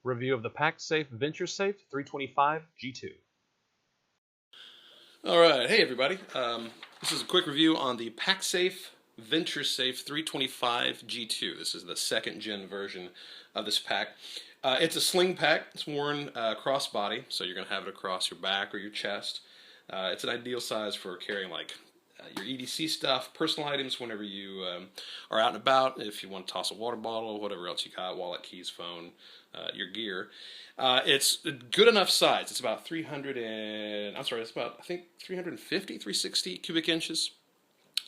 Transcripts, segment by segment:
Review of the Pacsafe Venturesafe 325 G2. Alright, hey everybody. This is a quick review on the Pacsafe Venturesafe 325 G2. This is the second gen version of this pack. It's a sling pack. It's worn crossbody, so you're going to have it across your back or your chest. It's an ideal size for carrying like your EDC stuff, personal items whenever you are out and about, if you want to toss a water bottle, whatever else you got, wallet, keys, phone, your gear. It's a good enough size. It's about 360 cubic inches.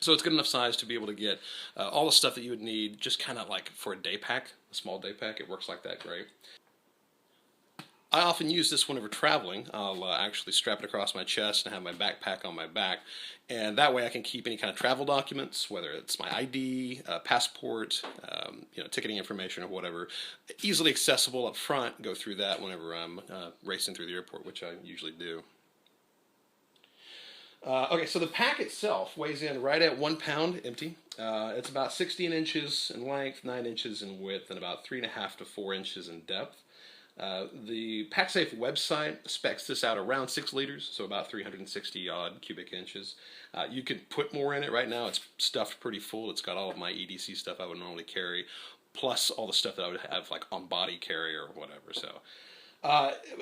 So it's good enough size to be able to get all the stuff that you would need just kind of like for a day pack, a small day pack. It works like that great. I often use this whenever traveling. I'll actually strap it across my chest and have my backpack on my back, and that way I can keep any kind of travel documents, whether it's my ID, passport, ticketing information or whatever, easily accessible up front. Go through that whenever I'm racing through the airport, which I usually do. Okay, so the pack itself weighs in right at 1 pound empty. It's about 16 inches in length, 9 inches in width, and about 3.5 to 4 inches in depth. The Pacsafe website specs this out around 6 liters, so about 360 odd cubic inches. You can put more in it. Right now it's stuffed pretty full. It's got all of my EDC stuff I would normally carry, plus all the stuff that I would have like on body carry or whatever. So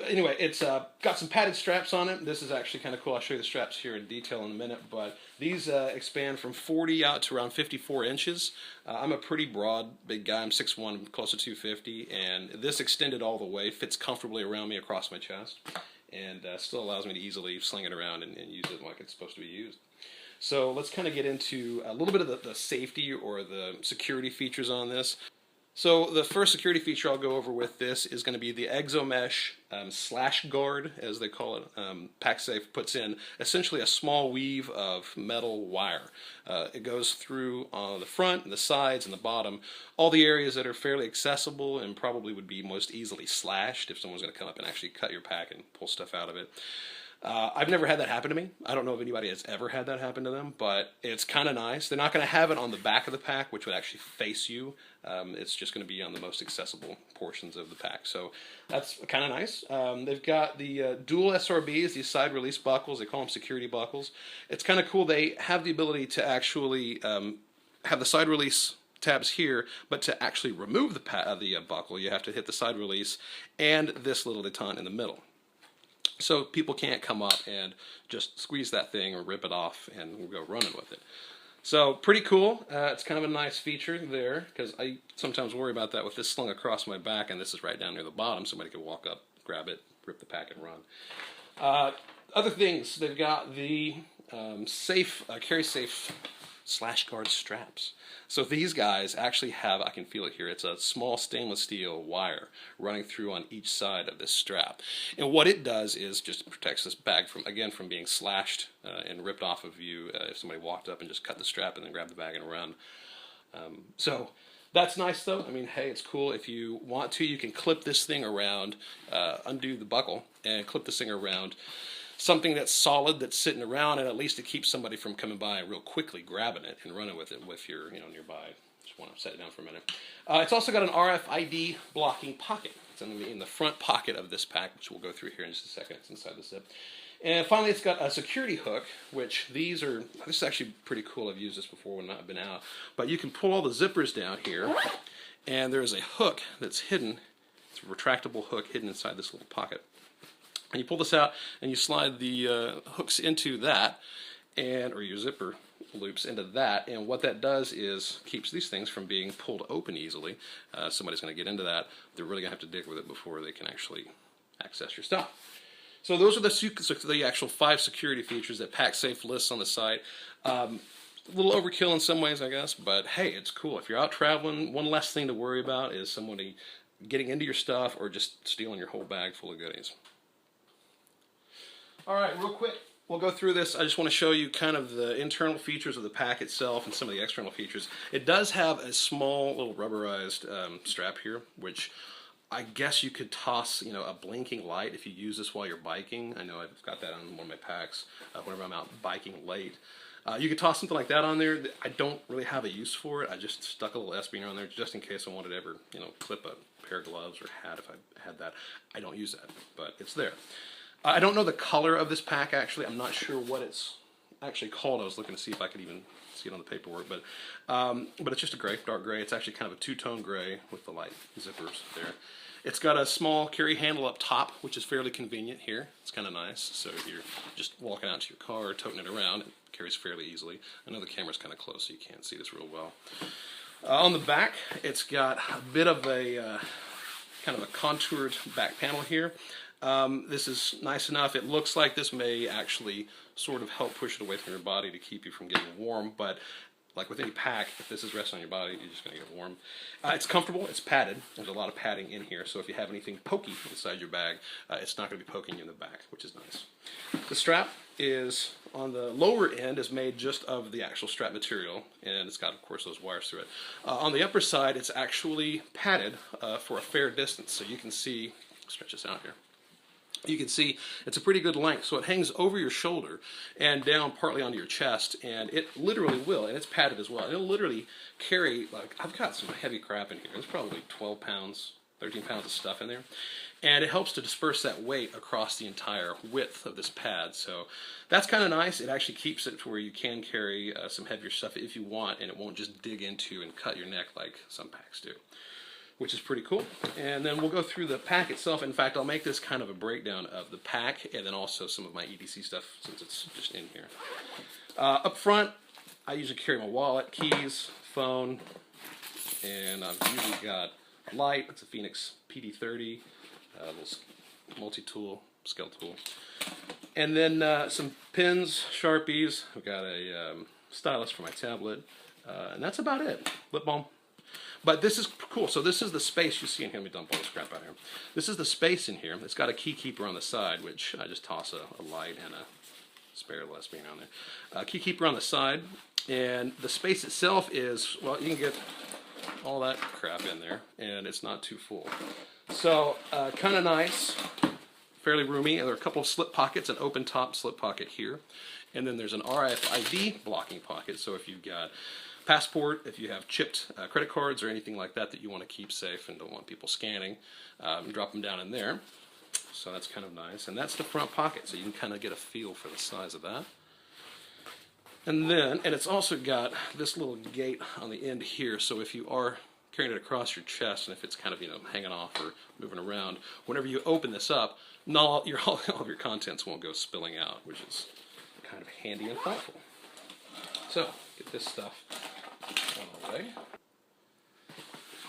anyway, it's got some padded straps on it. This is actually kind of cool. I'll show you the straps here in detail in a minute, but these expand from 40 out to around 54 inches. I'm a pretty broad, big guy. I'm 6'1", close to 250, and this extended all the way, fits comfortably around me across my chest, and still allows me to easily sling it around and use it like it's supposed to be used. So let's kind of get into a little bit of the safety or the security features on this. So the first security feature I'll go over with this is going to be the eXomesh Slashguard, as they call it. Pacsafe puts in essentially a small weave of metal wire. It goes through the front, and the sides, and the bottom, all the areas that are fairly accessible and probably would be most easily slashed if someone's going to come up and actually cut your pack and pull stuff out of it. I've never had that happen to me. I don't know if anybody has ever had that happen to them, but it's kind of nice. They're not going to have it on the back of the pack, which would actually face you. It's just going to be on the most accessible portions of the pack. So that's kind of nice. They've got the dual SRBs, these side release buckles. They call them security buckles. It's kind of cool. They have the ability to actually have the side release tabs here, but to actually remove the buckle, you have to hit the side release and this little detente in the middle. So people can't come up and just squeeze that thing or rip it off and go running with it. So pretty cool. It's kind of a nice feature there, because I sometimes worry about that with this slung across my back, and this is right down near the bottom. Somebody could walk up, grab it, rip the pack, and run. Other things, they've got the carry safe Slashguard straps. So these guys actually have, I can feel it here, it's a small stainless steel wire running through on each side of this strap. And what it does is just protects this bag from being slashed and ripped off of you if somebody walked up and just cut the strap and then grabbed the bag and run. So that's nice though. I mean, hey, it's cool. If you want to, you can clip this thing around, undo the buckle, and clip this thing around something that's solid that's sitting around, and at least it keeps somebody from coming by and real quickly grabbing it and running with it if you're nearby. Just want to set it down for a minute. It's also got an RFID blocking pocket. It's in the front pocket of this pack, which we'll go through here in just a second. It's inside the zip. And finally, it's got a security hook, which this is actually pretty cool. I've used this before when I've been out. But you can pull all the zippers down here, and there's a hook that's hidden. It's a retractable hook hidden inside this little pocket. And you pull this out and you slide the hooks into that, or your zipper loops into that, and what that does is keeps these things from being pulled open easily. Somebody's going to get into that. They're really going to have to dig with it before they can actually access your stuff. So those are the actual 5 security features that Pacsafe lists on the site. A little overkill in some ways, I guess, but hey, it's cool. If you're out traveling, one less thing to worry about is somebody getting into your stuff or just stealing your whole bag full of goodies. Alright, real quick, we'll go through this. I just want to show you kind of the internal features of the pack itself and some of the external features. It does have a small little rubberized strap here, which I guess you could toss, a blinking light if you use this while you're biking. I know I've got that on one of my packs whenever I'm out biking late. You could toss something like that on there. I don't really have a use for it. I just stuck a little S-beaner on there just in case I wanted to ever, clip a pair of gloves or hat if I had that. I don't use that, but it's there. I don't know the color of this pack, actually. I'm not sure what it's actually called. I was looking to see if I could even see it on the paperwork, but it's just a gray, dark gray. It's actually kind of a two-tone gray with the light zippers there. It's got a small carry handle up top, which is fairly convenient here. It's kind of nice. So if you're just walking out to your car or toting it around, it carries fairly easily. I know the camera's kind of close, so you can't see this real well. On the back, it's got a bit of a kind of a contoured back panel here. This is nice enough. It looks like this may actually sort of help push it away from your body to keep you from getting warm, but like with any pack, if this is resting on your body, you're just going to get warm. It's comfortable. It's padded. There's a lot of padding in here, so if you have anything pokey inside your bag, it's not going to be poking you in the back, which is nice. The strap is on the lower end is made just of the actual strap material, and it's got, of course, those wires through it. On the upper side, it's actually padded for a fair distance, so you can see, stretch this out here. You can see it's a pretty good length, so it hangs over your shoulder and down partly onto your chest, and it literally will, and it's padded as well. It'll literally carry, like, I've got some heavy crap in here. There's probably 12 pounds, 13 pounds of stuff in there, and it helps to disperse that weight across the entire width of this pad, so that's kind of nice. It actually keeps it to where you can carry some heavier stuff if you want, and it won't just dig into and cut your neck like some packs do, which is pretty cool. And then we'll go through the pack itself. In fact, I'll make this kind of a breakdown of the pack and then also some of my EDC stuff since it's just in here. Up front, I usually carry my wallet, keys, phone, and I've usually got a light. It's a Phoenix PD30, little multi-tool, scale tool. And then some pins, Sharpies. I've got a stylus for my tablet, and that's about it. Lip balm. But this is cool. So this is the space you see in here. Let me dump all this crap out here. This is the space in here. It's got a key keeper on the side, which I just toss a light and a spare S-beaner on there. Key keeper on the side. And the space itself is, well, you can get all that crap in there, and it's not too full. So kind of nice, fairly roomy. And there are a couple of slip pockets, an open top slip pocket here. And then there's an RFID blocking pocket. So if you've got passport, if you have chipped credit cards or anything like that that you want to keep safe and don't want people scanning, drop them down in there. So that's kind of nice. And that's the front pocket, so you can kind of get a feel for the size of that. And it's also got this little gate on the end here, so if you are carrying it across your chest and if it's kind of, hanging off or moving around, whenever you open this up, all of your contents won't go spilling out, which is kind of handy and thoughtful. So, get this stuff on the way.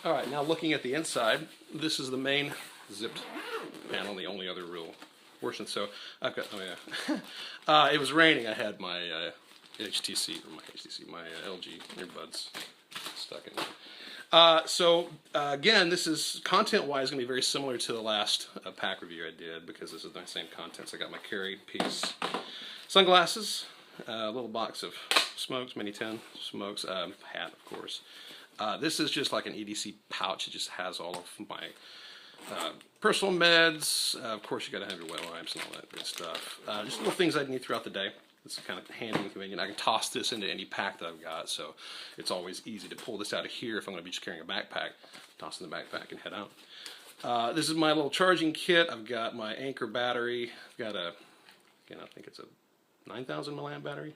Alright, now looking at the inside, this is the main zipped panel, the only other real portion. So I've got, it was raining, I had my my LG earbuds stuck in there. Again, this is content-wise going to be very similar to the last pack review I did because this is the same contents. I got my carry piece, sunglasses, a little box of smokes, mini 10 smokes, hat of course. This is just like an EDC pouch. It just has all of my personal meds. Of course you got to have your wet wipes and all that good stuff. Just little things I need throughout the day. This is kind of handy and convenient. I can toss this into any pack that I've got, so it's always easy to pull this out of here if I'm going to be just carrying a backpack. Toss in the backpack and head out. This is my little charging kit. I've got my Anchor battery. I've got a, again, I think it's a 9,000 milliamp battery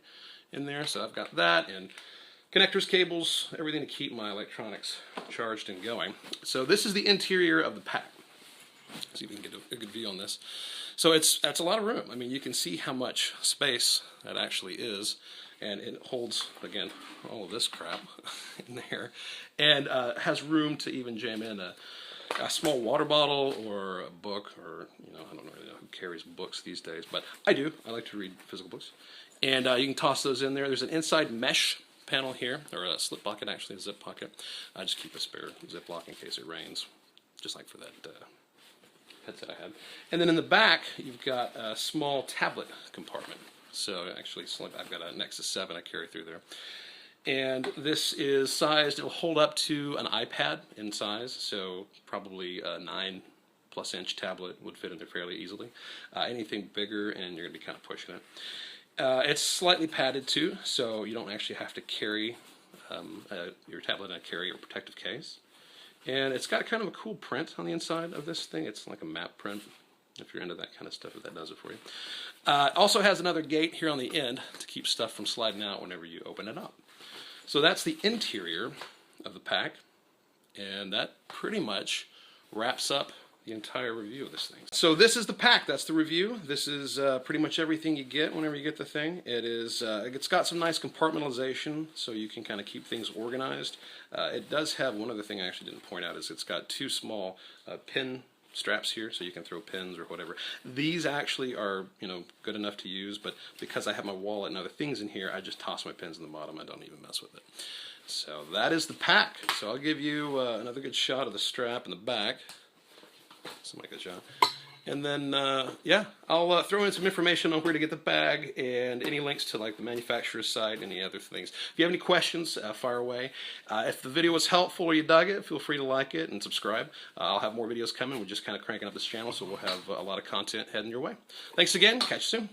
in there, so I've got that, and connectors, cables, everything to keep my electronics charged and going. So this is the interior of the pack. Let's see if we can get a good view on this. So that's a lot of room. I mean, you can see how much space that actually is, and it holds, again, all of this crap in there, and has room to even jam in a small water bottle or a book, or, I don't really know who carries books these days, but I do. I like to read physical books. And you can toss those in there. There's an inside mesh panel here, or a slip pocket, actually, a zip pocket. I just keep a spare zip lock in case it rains, just like for that headset I had. And then in the back, you've got a small tablet compartment. So actually, I've got a Nexus 7 I carry through there. And this is sized, it'll hold up to an iPad in size, so probably a 9+ inch tablet would fit in there fairly easily. Anything bigger, and you're going to be kind of pushing it. It's slightly padded too, so you don't actually have to carry your tablet in a carry or protective case. And it's got kind of a cool print on the inside of this thing. It's like a map print, if you're into that kind of stuff, if that does it for you. It also has another gate here on the end to keep stuff from sliding out whenever you open it up. So that's the interior of the pack, and that pretty much wraps up the entire review of this thing. So this is the pack. That's the review. This is pretty much everything you get whenever you get the thing. It's got some nice compartmentalization, so you can kind of keep things organized. It does have one other thing I actually didn't point out, is it's got two small pin straps here, so you can throw pins or whatever. These actually are, good enough to use, but because I have my wallet and other things in here, I just toss my pins in the bottom. I don't even mess with it. So that is the pack. So I'll give you another good shot of the strap in the back. Somebody good shot. And then, yeah, I'll throw in some information on where to get the bag and any links to like the manufacturer's site and any other things. If you have any questions, fire away. If the video was helpful or you dug it, feel free to like it and subscribe. I'll have more videos coming. We're just kind of cranking up this channel, so we'll have a lot of content heading your way. Thanks again. Catch you soon.